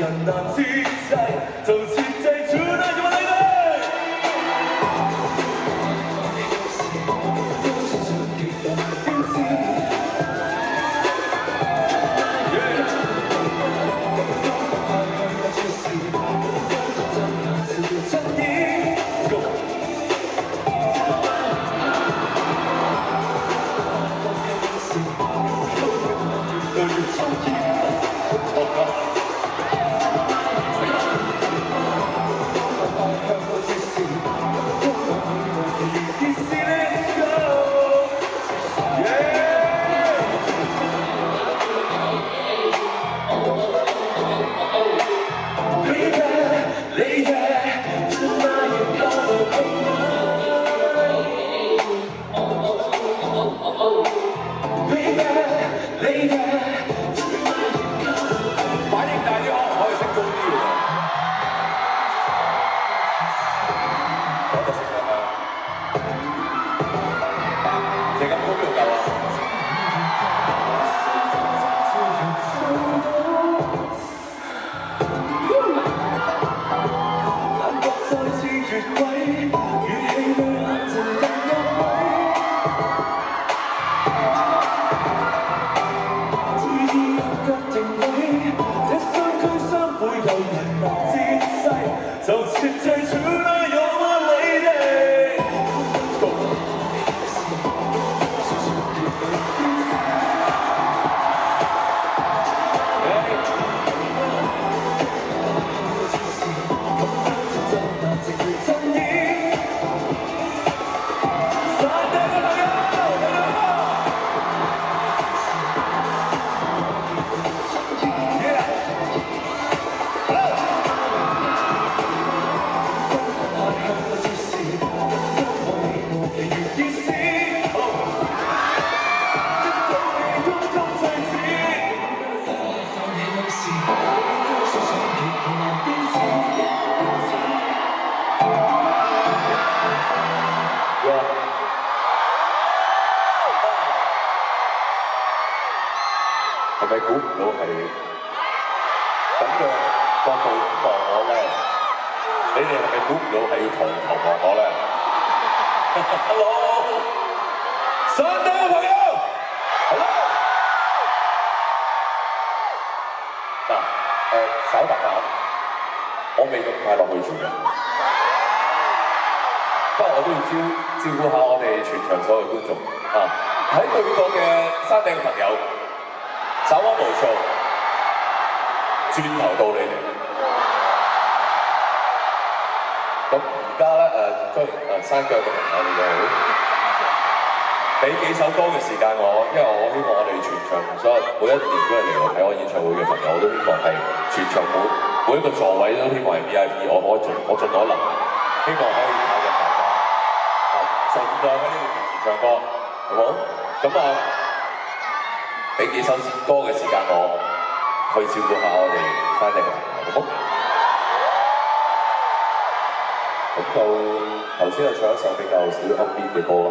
人難接世，就設計出那個禮物。係咪估唔到係咁嘅角度望我咧？你哋係咪估唔到係要抬頭望我咧 ？Hello， 山頂嘅朋友 ，Hello。嗱，稍等下，我未咁快落去住嘅，不過我都要照顧下我哋全場所有觀眾啊！喺對角嘅山頂嘅朋友。稍安無躁，轉頭到你哋。咁而家咧當然山腳嘅朋友你哋好，俾幾首歌嘅時間我，因為我希望我哋全場所有每一年都係嚟睇我演唱會嘅朋友，我都希望係全場每一個座位都希望係 VIP，我盡我能，希望可以帶緊大家盡量喺呢個面前唱歌，好唔好？咁俾幾首歌嘅時間我去照顧下我哋山頂嘅朋友，好唔好？咁就頭先係唱一首比較少 upbeat 嘅歌啦。